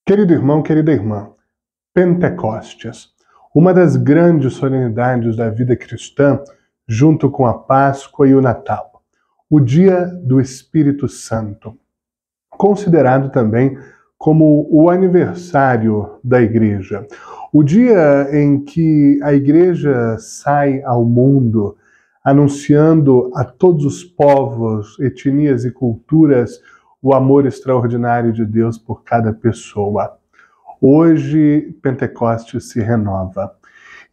Querido irmão, querida irmã, Pentecostes, uma das grandes solenidades da vida cristã, junto com a Páscoa e o Natal, o dia do Espírito Santo, considerado também como o aniversário da Igreja, o dia em que a Igreja sai ao mundo, anunciando a todos os povos, etnias e culturas o amor extraordinário de Deus por cada pessoa. Hoje, Pentecostes se renova.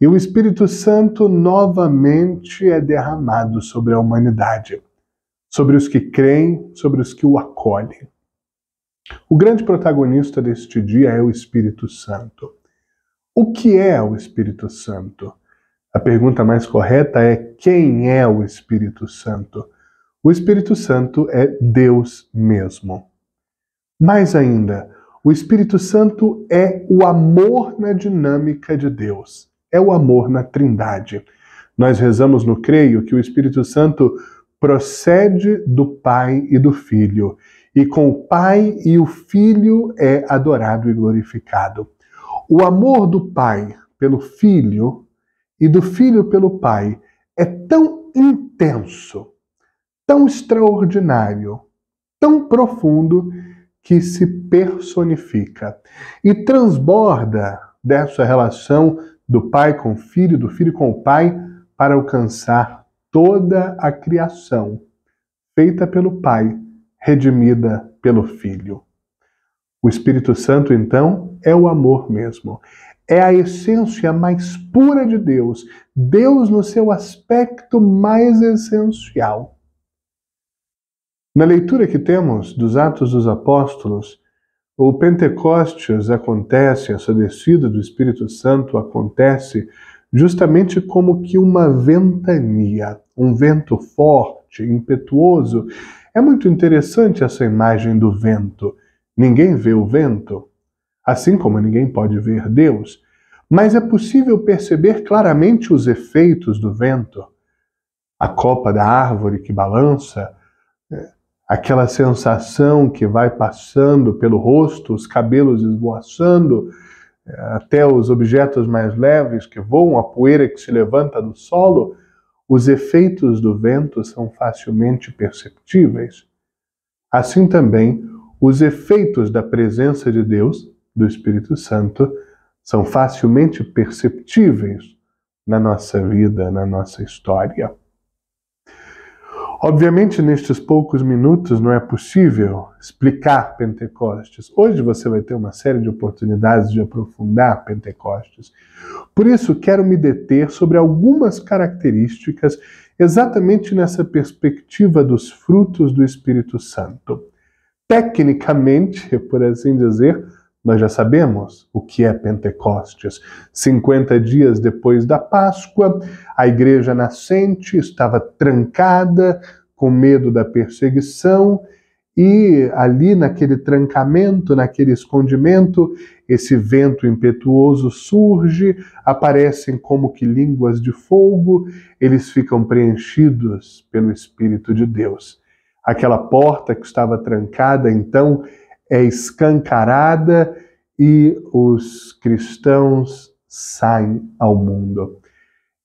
E o Espírito Santo novamente é derramado sobre a humanidade, sobre os que creem, sobre os que o acolhem. O grande protagonista deste dia é o Espírito Santo. O que é o Espírito Santo? A pergunta mais correta é: quem é o Espírito Santo? O Espírito Santo é Deus mesmo. Mais ainda, o Espírito Santo é o amor na dinâmica de Deus. É o amor na Trindade. Nós rezamos no Creio que o Espírito Santo procede do Pai e do Filho. E com o Pai e o Filho é adorado e glorificado. O amor do Pai pelo Filho e do Filho pelo Pai é tão intenso, tão extraordinário, tão profundo, que se personifica e transborda dessa relação do Pai com o Filho, do Filho com o Pai, para alcançar toda a criação, feita pelo Pai, redimida pelo Filho. O Espírito Santo, então, é o amor mesmo. É a essência mais pura de Deus, Deus no seu aspecto mais essencial. Na leitura que temos dos Atos dos Apóstolos, o Pentecostes acontece, essa descida do Espírito Santo acontece justamente como que uma ventania, um vento forte, impetuoso. É muito interessante essa imagem do vento. Ninguém vê o vento, assim como ninguém pode ver Deus, mas é possível perceber claramente os efeitos do vento. A copa da árvore que balança, aquela sensação que vai passando pelo rosto, os cabelos esvoaçando, até os objetos mais leves que voam, a poeira que se levanta do solo, os efeitos do vento são facilmente perceptíveis. Assim também, os efeitos da presença de Deus, do Espírito Santo, são facilmente perceptíveis na nossa vida, na nossa história. Obviamente, nestes poucos minutos não é possível explicar Pentecostes. Hoje você vai ter uma série de oportunidades de aprofundar Pentecostes. Por isso, quero me deter sobre algumas características exatamente nessa perspectiva dos frutos do Espírito Santo. Tecnicamente, por assim dizer, nós já sabemos o que é Pentecostes. 50 dias depois da Páscoa, a igreja nascente estava trancada, com medo da perseguição, e ali naquele trancamento, naquele escondimento, esse vento impetuoso surge, aparecem como que línguas de fogo, eles ficam preenchidos pelo Espírito de Deus. Aquela porta que estava trancada, então, é escancarada e os cristãos saem ao mundo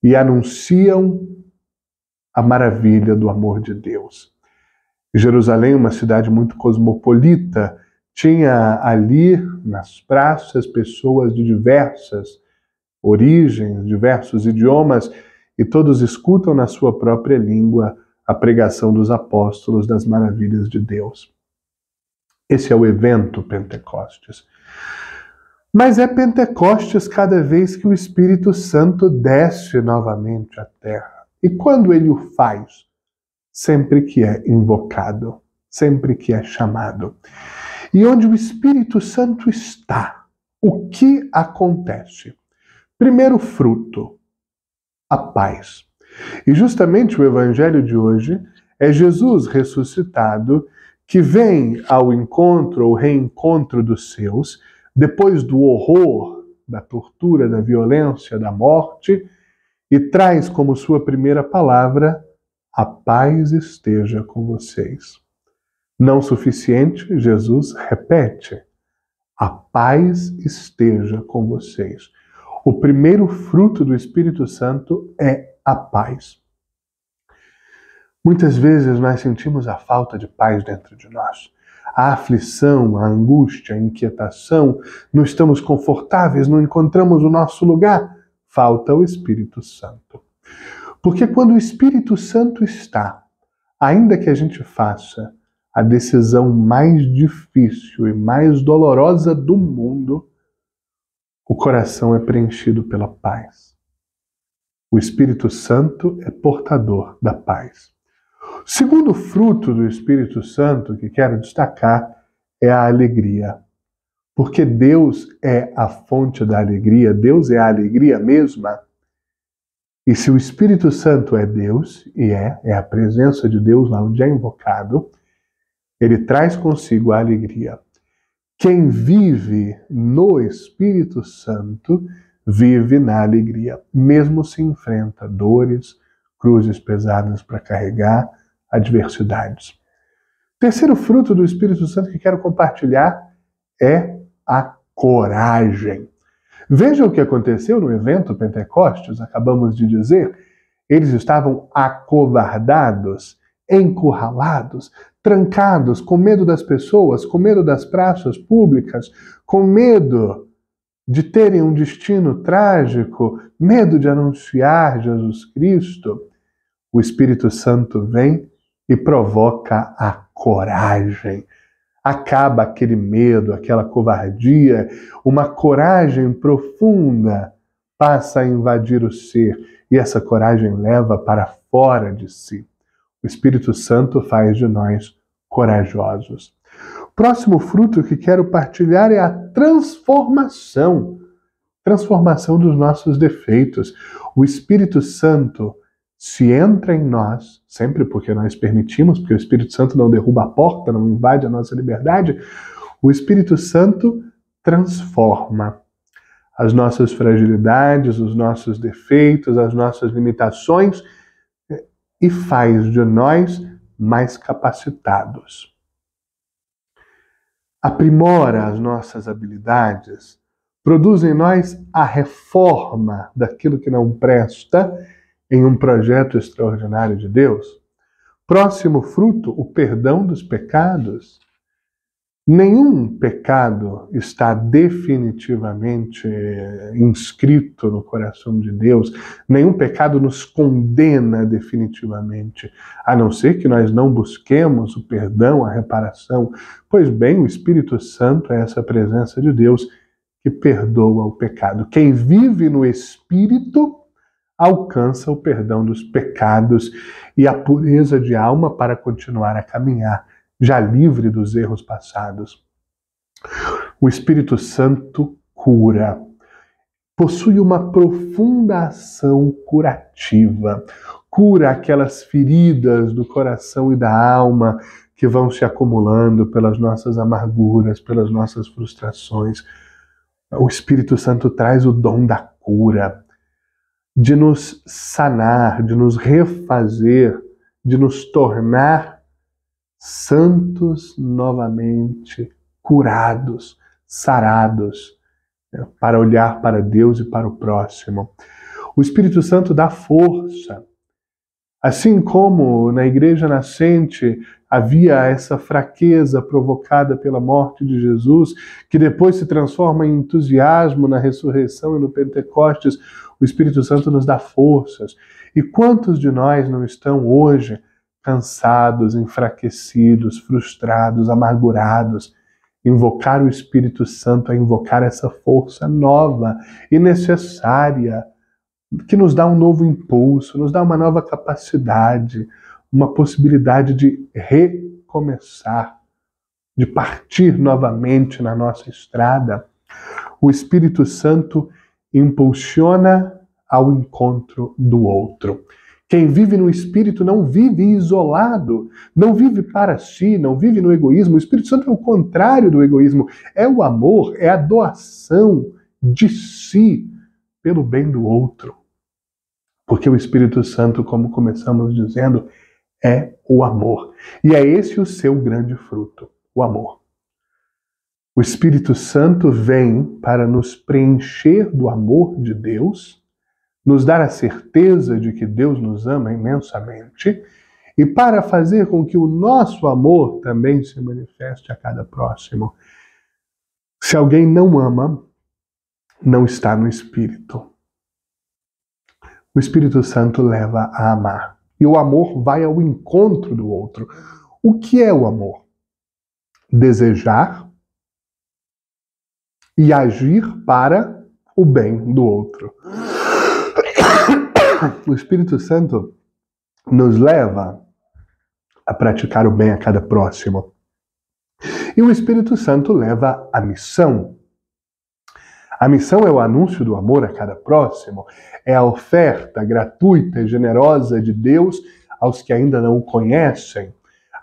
e anunciam a maravilha do amor de Deus. Jerusalém, uma cidade muito cosmopolita, tinha ali nas praças pessoas de diversas origens, diversos idiomas, e todos escutam na sua própria língua a pregação dos apóstolos das maravilhas de Deus. Esse é o evento Pentecostes. Mas é Pentecostes cada vez que o Espírito Santo desce novamente à terra. E quando ele o faz? Sempre que é invocado, sempre que é chamado. E onde o Espírito Santo está, o que acontece? Primeiro fruto, a paz. E justamente o evangelho de hoje é Jesus ressuscitado, que vem ao encontro ou reencontro dos seus, depois do horror, da tortura, da violência, da morte, e traz como sua primeira palavra: a paz esteja com vocês. Não suficiente, Jesus repete: A paz esteja com vocês. O primeiro fruto do Espírito Santo é a paz. Muitas vezes nós sentimos a falta de paz dentro de nós. A aflição, a angústia, a inquietação, não estamos confortáveis, não encontramos o nosso lugar. Falta o Espírito Santo. Porque quando o Espírito Santo está, ainda que a gente faça a decisão mais difícil e mais dolorosa do mundo, o coração é preenchido pela paz. O Espírito Santo é portador da paz. O segundo fruto do Espírito Santo que quero destacar é a alegria. Porque Deus é a fonte da alegria, Deus é a alegria mesma. E se o Espírito Santo é Deus, e é a presença de Deus lá onde é invocado, ele traz consigo a alegria. Quem vive no Espírito Santo vive na alegria, mesmo se enfrenta dores, cruzes pesadas para carregar, adversidades. Terceiro fruto do Espírito Santo que quero compartilhar é a coragem. Veja o que aconteceu no evento Pentecostes, acabamos de dizer. Eles estavam acovardados, encurralados, trancados, com medo das pessoas, com medo das praças públicas, com medo de terem um destino trágico, medo de anunciar Jesus Cristo. O Espírito Santo vem e provoca a coragem. Acaba aquele medo, aquela covardia, uma coragem profunda passa a invadir o ser e essa coragem leva para fora de si. O Espírito Santo faz de nós corajosos. O próximo fruto que quero partilhar é a transformação. Transformação dos nossos defeitos. O Espírito Santo, se entra em nós, sempre porque nós permitimos, porque o Espírito Santo não derruba a porta, não invade a nossa liberdade, o Espírito Santo transforma as nossas fragilidades, os nossos defeitos, as nossas limitações e faz de nós mais capacitados. Aprimora as nossas habilidades, produz em nós a reforma daquilo que não presta em um projeto extraordinário de Deus. Próximo fruto, o perdão dos pecados. Nenhum pecado está definitivamente inscrito no coração de Deus. Nenhum pecado nos condena definitivamente, a não ser que nós não busquemos o perdão, a reparação. Pois bem, o Espírito Santo é essa presença de Deus que perdoa o pecado. Quem vive no Espírito alcança o perdão dos pecados e a pureza de alma para continuar a caminhar, já livre dos erros passados. O Espírito Santo cura, possui uma profunda ação curativa, cura aquelas feridas do coração e da alma que vão se acumulando pelas nossas amarguras, pelas nossas frustrações. O Espírito Santo traz o dom da cura, de nos sanar, de nos refazer, de nos tornar santos novamente, curados, sarados, para olhar para Deus e para o próximo. O Espírito Santo dá força. Assim como na igreja nascente havia essa fraqueza provocada pela morte de Jesus, que depois se transforma em entusiasmo na ressurreição e no Pentecostes, o Espírito Santo nos dá forças. E quantos de nós não estão hoje cansados, enfraquecidos, frustrados, amargurados? Invocar o Espírito Santo é invocar essa força nova e necessária, que nos dá um novo impulso, nos dá uma nova capacidade, uma possibilidade de recomeçar, de partir novamente na nossa estrada. O Espírito Santo impulsiona ao encontro do outro. Quem vive no Espírito não vive isolado, não vive para si, não vive no egoísmo. O Espírito Santo é o contrário do egoísmo, é o amor, é a doação de si pelo bem do outro. Porque o Espírito Santo, como começamos dizendo, é o amor. E é esse o seu grande fruto, o amor. O Espírito Santo vem para nos preencher do amor de Deus, nos dar a certeza de que Deus nos ama imensamente e para fazer com que o nosso amor também se manifeste a cada próximo. Se alguém não ama, não está no Espírito. O Espírito Santo leva a amar. E o amor vai ao encontro do outro. O que é o amor? Desejar e agir para o bem do outro. O Espírito Santo nos leva a praticar o bem a cada próximo. E o Espírito Santo leva a missão. A missão é o anúncio do amor a cada próximo, é a oferta gratuita e generosa de Deus aos que ainda não o conhecem,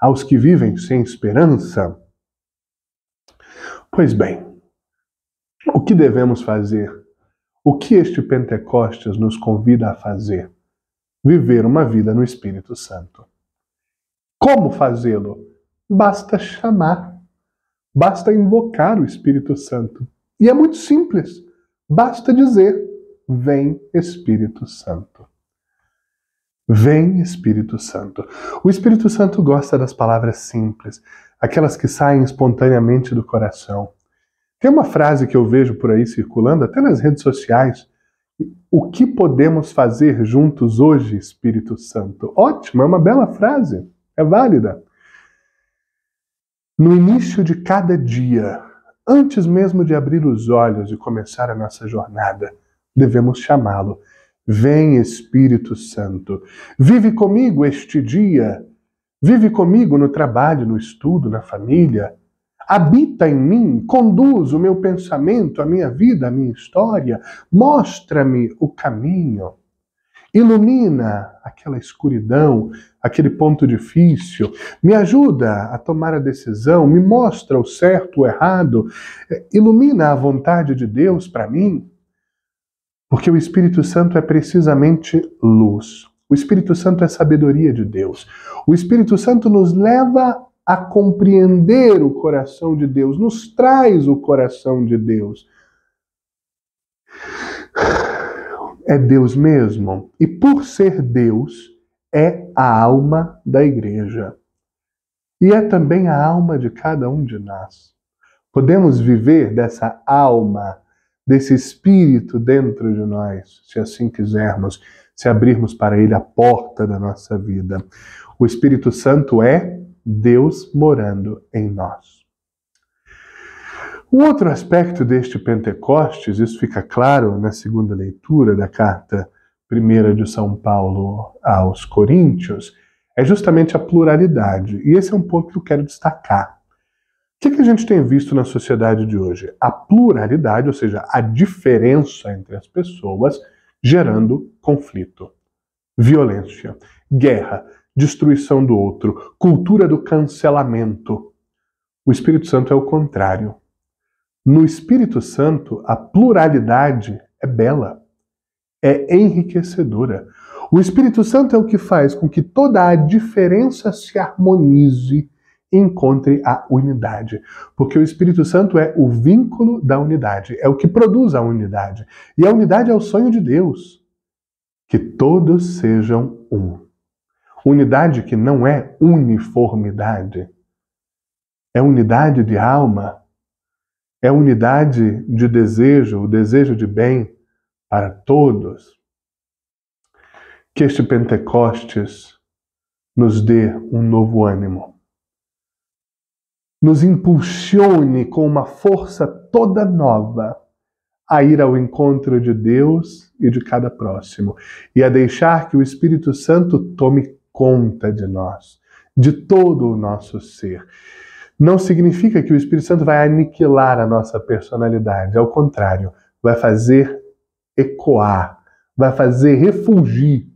aos que vivem sem esperança. Pois bem, o que devemos fazer? O que este Pentecostes nos convida a fazer? Viver uma vida no Espírito Santo. Como fazê-lo? Basta chamar, basta invocar o Espírito Santo. E é muito simples, basta dizer: vem Espírito Santo. Vem Espírito Santo. O Espírito Santo gosta das palavras simples, aquelas que saem espontaneamente do coração. Tem uma frase que eu vejo por aí circulando, até nas redes sociais: o que podemos fazer juntos hoje, Espírito Santo? Ótimo, é uma bela frase, é válida. No início de cada dia, antes mesmo de abrir os olhos e começar a nossa jornada, devemos chamá-lo. Vem Espírito Santo, vive comigo este dia, vive comigo no trabalho, no estudo, na família. Habita em mim, conduz o meu pensamento, a minha vida, a minha história. Mostra-me o caminho. Ilumina aquela escuridão, aquele ponto difícil. Me ajuda a tomar a decisão, me mostra o certo, o errado. Ilumina a vontade de Deus para mim. Porque o Espírito Santo é precisamente luz. O Espírito Santo é sabedoria de Deus. O Espírito Santo nos leva a compreender o coração de Deus, nos traz o coração de Deus. É Deus mesmo. E por ser Deus, é a alma da igreja. E é também a alma de cada um de nós. Podemos viver dessa alma, desse Espírito dentro de nós, se assim quisermos, se abrirmos para Ele a porta da nossa vida. O Espírito Santo é Deus morando em nós. Um outro aspecto deste Pentecostes, isso fica claro na segunda leitura da carta 1 de São Paulo aos Coríntios, é justamente a pluralidade. E esse é um ponto que eu quero destacar. O que a gente tem visto na sociedade de hoje? A pluralidade, ou seja, a diferença entre as pessoas, gerando conflito, violência, guerra, destruição do outro, cultura do cancelamento. O Espírito Santo é o contrário. No Espírito Santo, a pluralidade é bela, é enriquecedora. O Espírito Santo é o que faz com que toda a diferença se harmonize e encontre a unidade. Porque o Espírito Santo é o vínculo da unidade, é o que produz a unidade. E a unidade é o sonho de Deus. Que todos sejam um. Unidade que não é uniformidade. É unidade de alma. É unidade de desejo, o desejo de bem para todos. Que este Pentecostes nos dê um novo ânimo. Nos impulsione com uma força toda nova a ir ao encontro de Deus e de cada próximo, e a deixar que o Espírito Santo tome conta de nós, de todo o nosso ser. Não significa que o Espírito Santo vai aniquilar a nossa personalidade, ao contrário, vai fazer ecoar, vai fazer refulgir,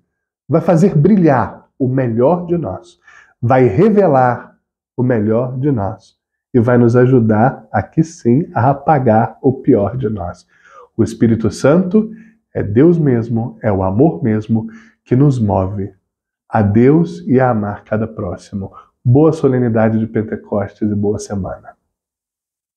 vai fazer brilhar o melhor de nós, vai revelar o melhor de nós e vai nos ajudar, aqui sim, a apagar o pior de nós. O Espírito Santo é Deus mesmo, é o amor mesmo que nos move a Deus e a amar cada próximo. Boa solenidade de Pentecostes e boa semana.